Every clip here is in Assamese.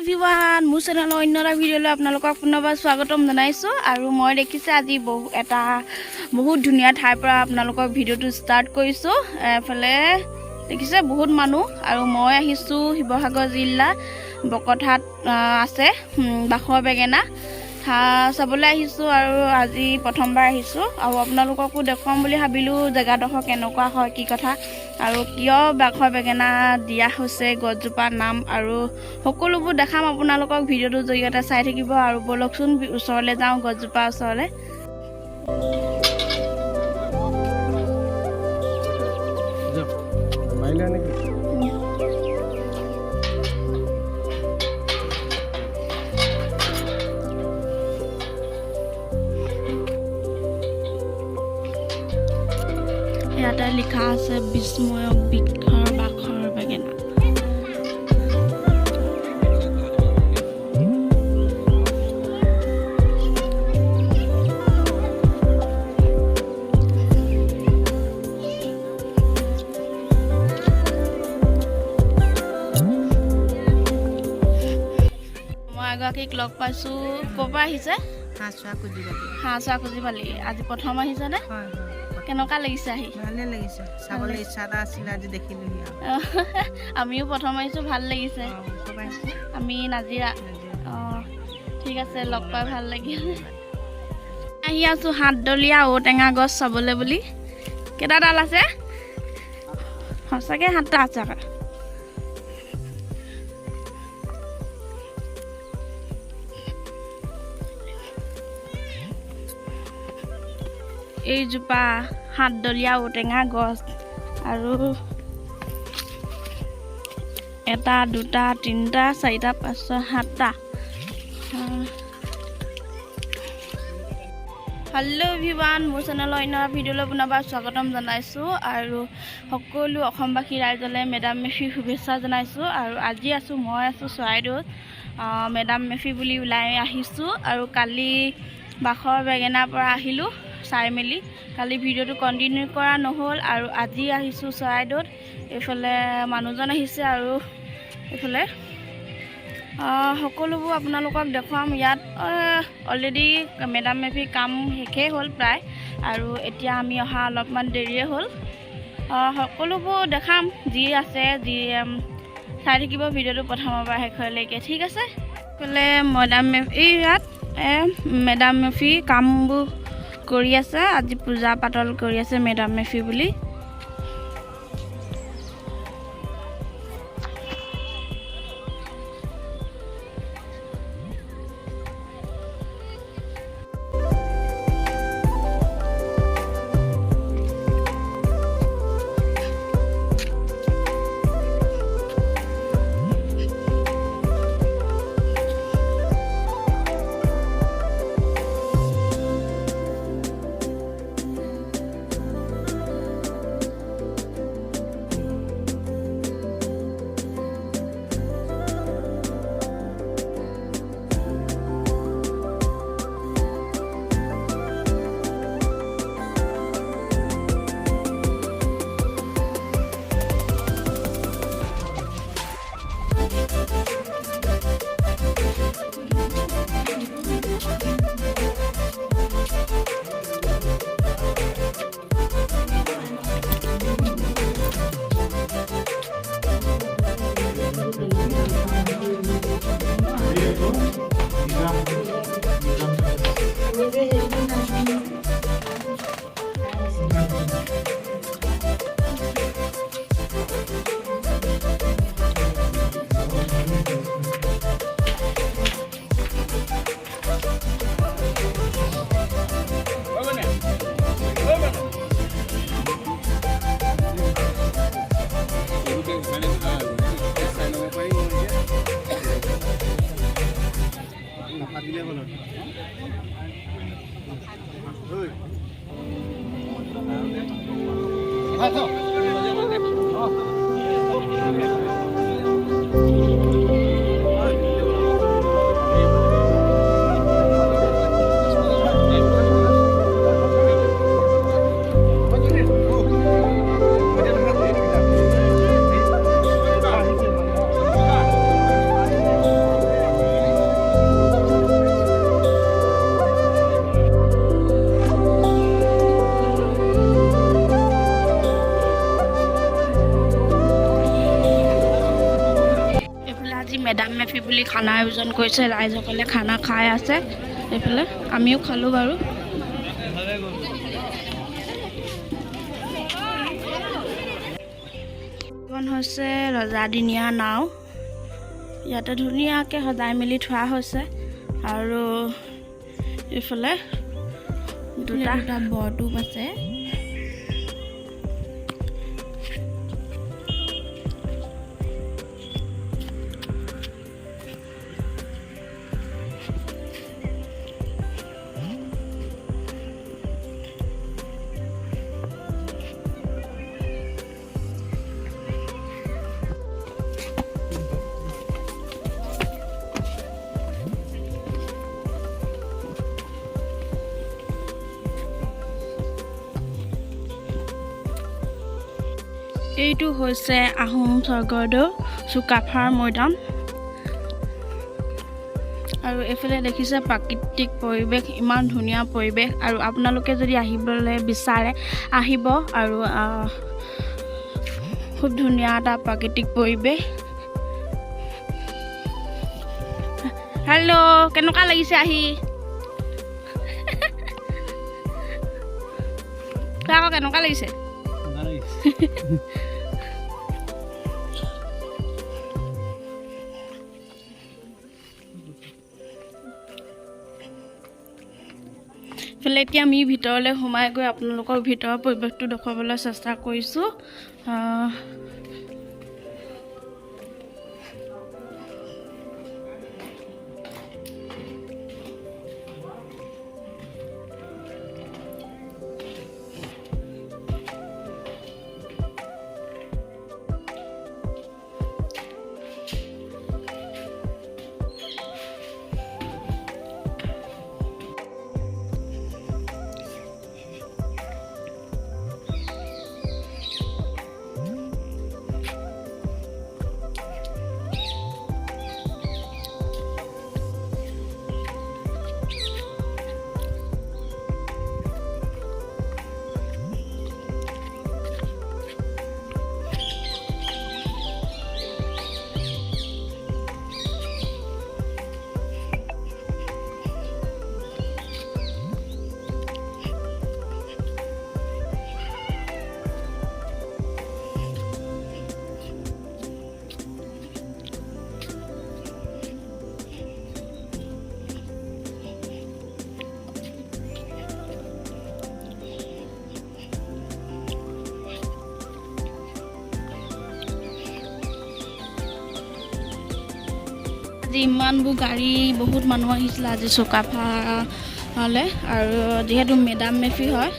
এভৰিৱান মোৰ চেনেলৰ অন্য এটা ভিডিঅ'লৈ আপোনালোকক পুনৰবাৰ স্বাগতম জনাইছোঁ আৰু মই দেখিছে আজি বহুত ধুনীয়া ঠাইৰ পৰা আপোনালোকক ভিডিঅ'টো ষ্টাৰ্ট কৰিছোঁ। এফালে দেখিছে বহুত মানুহ আৰু মই আহিছোঁ শিৱসাগৰ জিলা বকথাত আছে বাখৰ বেঙেনা চাবলৈ আহিছোঁ আৰু আজি প্ৰথমবাৰ আহিছোঁ আৰু আপোনালোককো দেখুৱাম বুলি ভাবিলোঁ জেগাডোখৰ কেনেকুৱা হয় কি কথা আৰু কিয় বাখৰ বেঙেনা দিয়া হৈছে গছজোপাৰ নাম আৰু সকলোবোৰ দেখাম আপোনালোকক ভিডিঅ'টোৰ জৰিয়তে চাই থাকিব আৰু বলকচোন ওচৰলৈ যাওঁ গছজোপাৰ ওচৰলৈ। ইয়াতে লিখা আছে বিস্ময়ক বৃক্ষৰ বাখৰ বেঙেনা। মই এগৰাকীক লগ পাইছোঁ। ক'ৰ পৰা আহিছে? হাঁহ খুজি পালি। আজি প্ৰথম আহিছেনে? কেনেকুৱা লাগিছে আহি? ভালে লাগিছে, চাবলৈ ইচ্ছা এটা আছিলে, আজি দেখিলোহি। আমিও প্ৰথম আহিছোঁ, ভাল লাগিছে। আমি নাজিৰা। অঁ ঠিক আছে, লগ পাই ভাল লাগিল। আহি আছোঁ হাতডলীয়া ঔটেঙা গছ চাবলৈ বুলি। কেইটা ডাল আছে? সঁচাকৈ 7টা আছে আকৌ। এইজোপা হাতডলীয়া ঔটেঙা গছ আৰু 1 2 3 4 5 6 7টা। হেল্ল' এভৰিৱান, মোৰ চেনেলৰ অন্য ভিডিঅ'লৈ পুনৰবাৰ স্বাগতম জনাইছোঁ আৰু সকলো অসমবাসী ৰাইজলৈ মেডাম মেফিৰ শুভেচ্ছা জনাইছোঁ। আৰু আজি মই আছোঁ চৰাইদেউত মেডাম মেফি বুলি ওলাই আহিছোঁ আৰু কালি বাখৰ বেঙেনাৰ পৰা আহিলোঁ চাই মেলি। কালি ভিডিঅ'টো কণ্টিনিউ কৰা নহ'ল আৰু আজি আহিছোঁ চৰাইদেউত। এইফালে মানুহজন আহিছে আৰু এইফালে সকলোবোৰ আপোনালোকক দেখুৱাম। ইয়াত অলৰেডি মেডাম মেফি কাম শেষেই হ'ল প্ৰায় আৰু এতিয়া আমি অহা অলপমান দেৰিয়ে হ'ল। সকলোবোৰ দেখাম যি আছে, যি চাই থাকিব ভিডিঅ'টো প্ৰথমৰ পৰা শেষলৈকে, ঠিক আছে? এইফালে মেডাম মেফি ইয়াত মেডাম মেফি কামবোৰ কৰি আছে। আজি পূজা পাতল কৰি আছে মেডাম মেফি বুলি। মেডাম মেফি বুলি খানা আয়োজন কৰিছে, ৰাইজসকলে খানা খাই আছে। এইফালে আমিও খালোঁ বাৰু। এখন হৈছে ৰজাদিনীয়া নাও, ইয়াতে ধুনীয়াকৈ সজাই মেলি থোৱা হৈছে। আৰু এইফালে দুটা বৰটোপ আছে। এইটো হৈছে আহোম স্বৰ্গদেউ চুকাফাৰ মৈদাম। আৰু এইফালে দেখিছে প্ৰাকৃতিক পৰিৱেশ, ইমান ধুনীয়া পৰিৱেশ। আৰু আপোনালোকে যদি আহিবলৈ বিচাৰে আহিব। আৰু খুব ধুনীয়া এটা প্ৰাকৃতিক পৰিৱেশ। হেল্ল', কেনেকুৱা লাগিছে আহি? আকৌ কেনেকুৱা লাগিছে? এইফালে এতিয়া আমি ভিতৰলৈ সোমাই গৈ আপোনালোকৰ ভিতৰৰ পৰিৱেশটো দেখুৱাবলৈ চেষ্টা কৰিছোঁ। আজি ইমানবোৰ গাড়ী, বহুত মানুহ আহিছিলে আজি চুকাফালৈ। আৰু যিহেতু মেডাম মেফি হয়,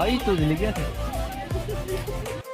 Ahí tú, dile qué haces.